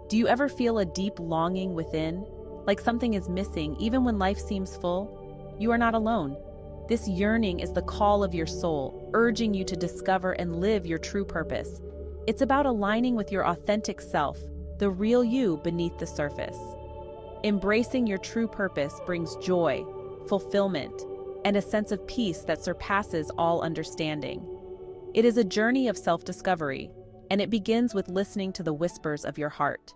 Do you ever feel a deep longing within, like something is missing even when life seems full? You are not alone. This yearning is the call of your soul, urging you to discover and live your true purpose. It's about aligning with your authentic self, the real you beneath the surface. Embracing your true purpose brings joy, fulfillment, and a sense of peace that surpasses all understanding. It is a journey of self-discovery, and it begins with listening to the whispers of your heart.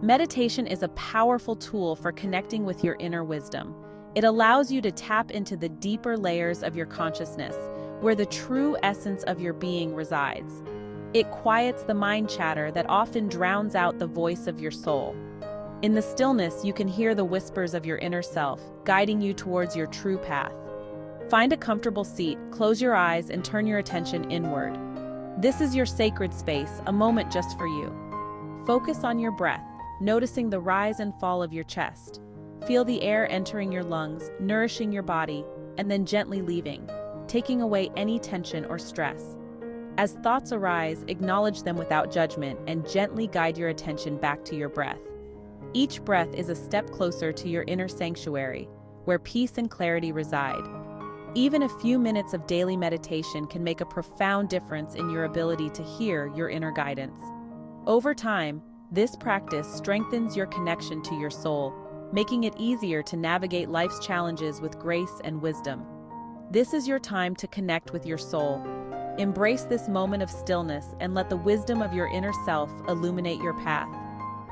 Meditation is a powerful tool for connecting with your inner wisdom. It allows you to tap into the deeper layers of your consciousness, where the true essence of your being resides. It quiets the mind chatter that often drowns out the voice of your soul. In the stillness, you can hear the whispers of your inner self, guiding you towards your true path. Find a comfortable seat, close your eyes, and turn your attention inward. This is your sacred space, a moment just for you. Focus on your breath, noticing the rise and fall of your chest. Feel the air entering your lungs, nourishing your body, and then gently leaving, taking away any tension or stress. As thoughts arise, acknowledge them without judgment and gently guide your attention back to your breath. Each breath is a step closer to your inner sanctuary, where peace and clarity reside. Even a few minutes of daily meditation can make a profound difference in your ability to hear your inner guidance. Over time, this practice strengthens your connection to your soul, making it easier to navigate life's challenges with grace and wisdom. This is your time to connect with your soul. Embrace this moment of stillness and let the wisdom of your inner self illuminate your path.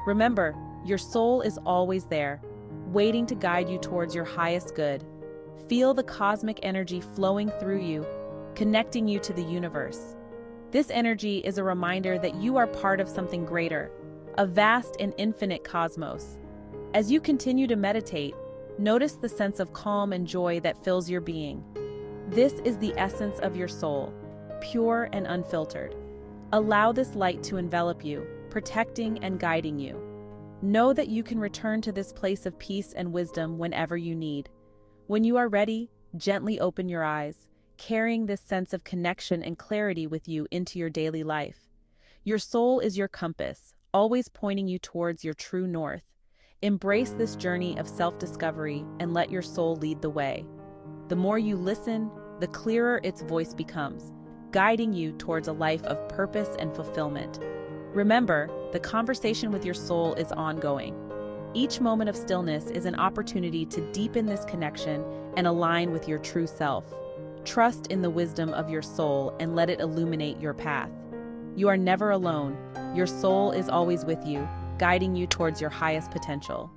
Remember, your soul is always there, waiting to guide you towards your highest good. Feel the cosmic energy flowing through you, connecting you to the universe. This energy is a reminder that you are part of something greater, a vast and infinite cosmos. As you continue to meditate, notice the sense of calm and joy that fills your being. This is the essence of your soul, pure and unfiltered. Allow this light to envelop you, protecting and guiding you. Know that you can return to this place of peace and wisdom whenever you need. When you are ready, gently open your eyes, carrying this sense of connection and clarity with you into your daily life. Your soul is your compass, always pointing you towards your true north. Embrace this journey of self-discovery and let your soul lead the way. The more you listen, the clearer its voice becomes, guiding you towards a life of purpose and fulfillment. Remember, the conversation with your soul is ongoing. Each moment of stillness is an opportunity to deepen this connection and align with your true self. Trust in the wisdom of your soul and let it illuminate your path. You are never alone. Your soul is always with you, guiding you towards your highest potential.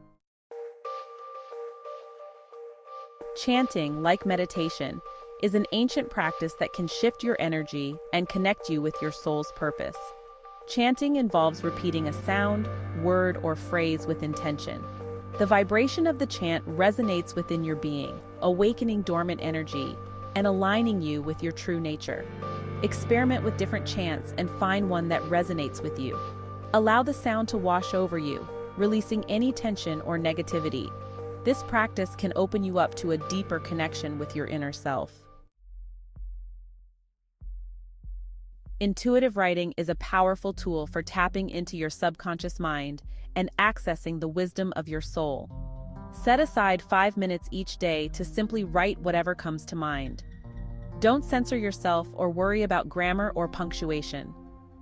Chanting, like meditation, is an ancient practice that can shift your energy and connect you with your soul's purpose. Chanting involves repeating a sound, word, or phrase with intention. The vibration of the chant resonates within your being, awakening dormant energy and aligning you with your true nature. Experiment with different chants and find one that resonates with you. Allow the sound to wash over you, releasing any tension or negativity. This practice can open you up to a deeper connection with your inner self. Intuitive writing is a powerful tool for tapping into your subconscious mind and accessing the wisdom of your soul. Set aside 5 minutes each day to simply write whatever comes to mind. Don't censor yourself or worry about grammar or punctuation.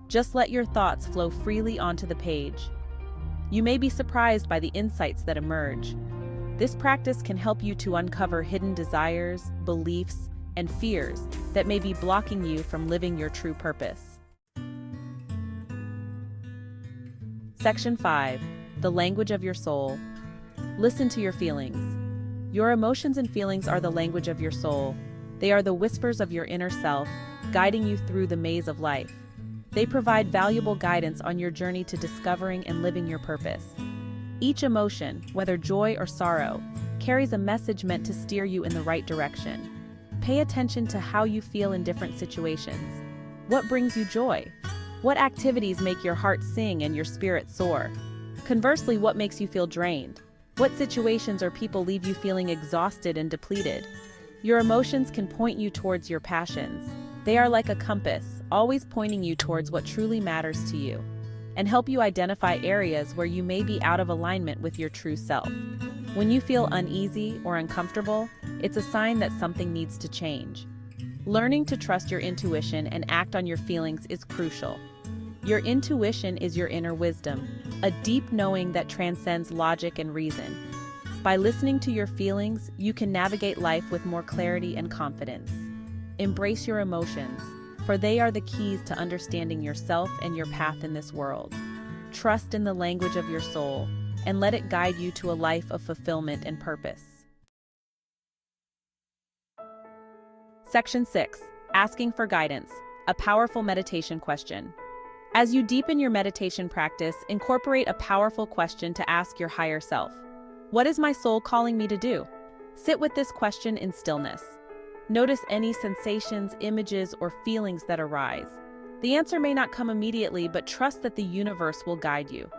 Just let your thoughts flow freely onto the page. You may be surprised by the insights that emerge. This practice can help you to uncover hidden desires, beliefs, and fears that may be blocking you from living your true purpose. Section 5. The language of your soul. Listen to your feelings. Your emotions and feelings are the language of your soul. They are the whispers of your inner self, guiding you through the maze of life. They provide valuable guidance on your journey to discovering and living your purpose. Each emotion, whether joy or sorrow, carries a message meant to steer you in the right direction. Pay attention to how you feel in different situations. What brings you joy? What activities make your heart sing and your spirit soar? Conversely, what makes you feel drained? What situations or people leave you feeling exhausted and depleted? Your emotions can point you towards your passions. They are like a compass, always pointing you towards what truly matters to you, and help you identify areas where you may be out of alignment with your true self. When you feel uneasy or uncomfortable, it's a sign that something needs to change. Learning to trust your intuition and act on your feelings is crucial. Your intuition is your inner wisdom, a deep knowing that transcends logic and reason. By listening to your feelings, you can navigate life with more clarity and confidence. Embrace your emotions, for they are the keys to understanding yourself and your path in this world. Trust in the language of your soul, and let it guide you to a life of fulfillment and purpose. Section 6. Asking for guidance, a powerful meditation question. As you deepen your meditation practice, incorporate a powerful question to ask your higher self. What is my soul calling me to do? Sit with this question in stillness. Notice any sensations, images, or feelings that arise. The answer may not come immediately, but trust that the universe will guide you.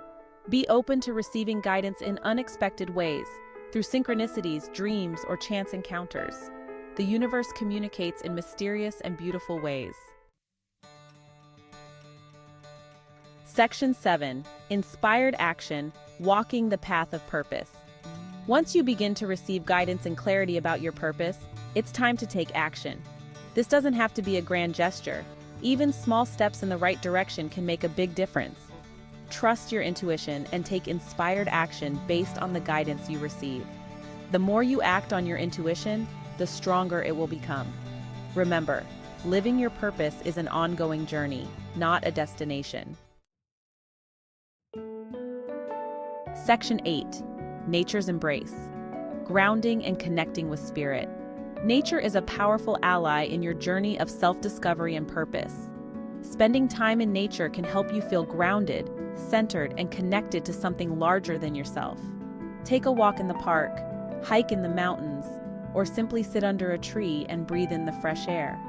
Be open to receiving guidance in unexpected ways, through synchronicities, dreams, or chance encounters. The universe communicates in mysterious and beautiful ways. Section 7. Inspired action, walking the path of purpose. Once you begin to receive guidance and clarity about your purpose, it's time to take action. This doesn't have to be a grand gesture. Even small steps in the right direction can make a big difference. Trust your intuition and take inspired action based on the guidance you receive. The more you act on your intuition, the stronger it will become. Remember, living your purpose is an ongoing journey, not a destination. Section 8. Nature's embrace. Grounding and connecting with spirit. Nature is a powerful ally in your journey of self-discovery and purpose. Spending time in nature can help you feel grounded, centered, and connected to something larger than yourself. Take a walk in the park, hike in the mountains, or simply sit under a tree and breathe in the fresh air.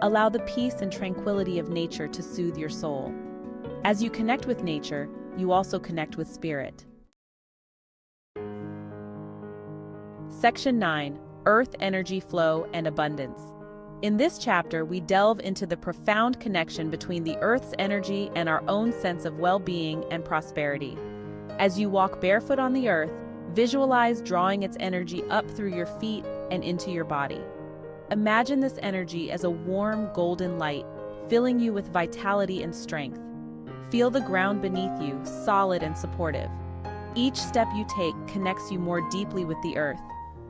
Allow the peace and tranquility of nature to soothe your soul. As you connect with nature, you also connect with spirit. Section 9. Earth energy flow and abundance. In this chapter, we delve into the profound connection between the Earth's energy and our own sense of well-being and prosperity. As you walk barefoot on the Earth, visualize drawing its energy up through your feet and into your body. Imagine this energy as a warm, golden light, filling you with vitality and strength. Feel the ground beneath you, solid and supportive. Each step you take connects you more deeply with the Earth,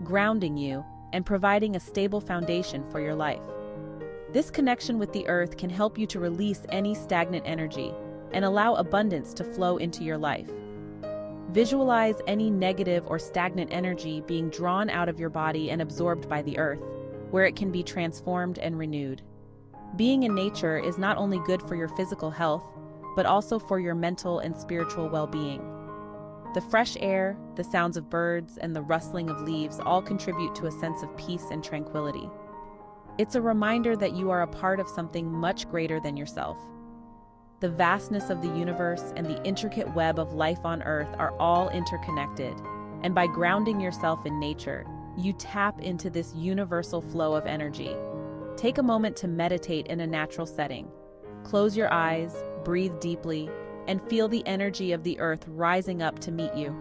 grounding you and providing a stable foundation for your life. This connection with the Earth can help you to release any stagnant energy and allow abundance to flow into your life. Visualize any negative or stagnant energy being drawn out of your body and absorbed by the Earth, where it can be transformed and renewed. Being in nature is not only good for your physical health, but also for your mental and spiritual well-being. The fresh air, the sounds of birds, and the rustling of leaves all contribute to a sense of peace and tranquility. It's a reminder that you are a part of something much greater than yourself. The vastness of the universe and the intricate web of life on Earth are all interconnected, and by grounding yourself in nature, you tap into this universal flow of energy. Take a moment to meditate in a natural setting. Close your eyes, breathe deeply, and feel the energy of the Earth rising up to meet you.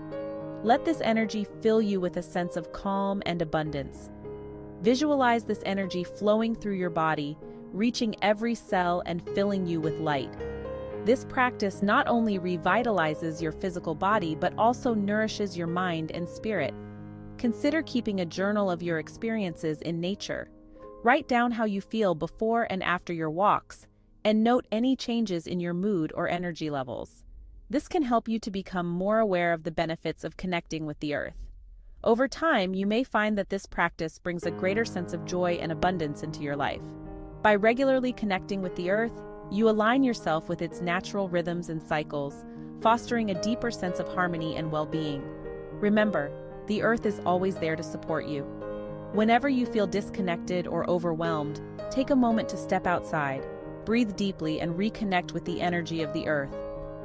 Let this energy fill you with a sense of calm and abundance. Visualize this energy flowing through your body, reaching every cell and filling you with light. This practice not only revitalizes your physical body, but also nourishes your mind and spirit. Consider keeping a journal of your experiences in nature. Write down how you feel before and after your walks, and note any changes in your mood or energy levels. This can help you to become more aware of the benefits of connecting with the Earth. Over time, you may find that this practice brings a greater sense of joy and abundance into your life. By regularly connecting with the Earth, you align yourself with its natural rhythms and cycles, fostering a deeper sense of harmony and well-being. Remember, the Earth is always there to support you. Whenever you feel disconnected or overwhelmed, take a moment to step outside, breathe deeply, and reconnect with the energy of the Earth.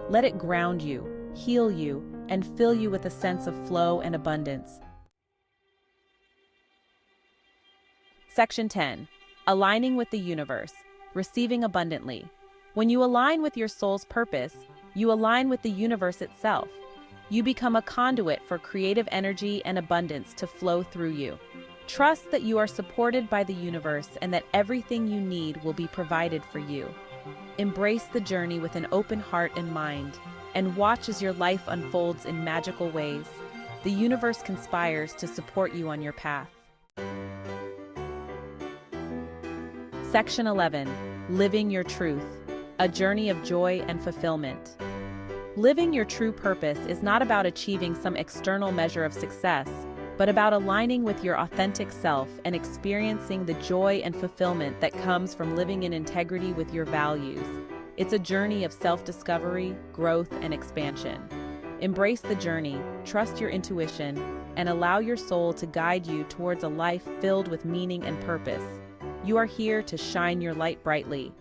Let it ground you, heal you, and fill you with a sense of flow and abundance. Section 10. Aligning with the universe, receiving abundantly. When you align with your soul's purpose, you align with the universe itself. You become a conduit for creative energy and abundance to flow through you. Trust that you are supported by the universe and that everything you need will be provided for you. Embrace the journey with an open heart and mind, and watch as your life unfolds in magical ways. The universe conspires to support you on your path. Section 11. Living your truth. A journey of joy and fulfillment. Living your true purpose is not about achieving some external measure of success, but about aligning with your authentic self and experiencing the joy and fulfillment that comes from living in integrity with your values. It's a journey of self-discovery, growth, and expansion. Embrace the journey, trust your intuition, and allow your soul to guide you towards a life filled with meaning and purpose. You are here to shine your light brightly.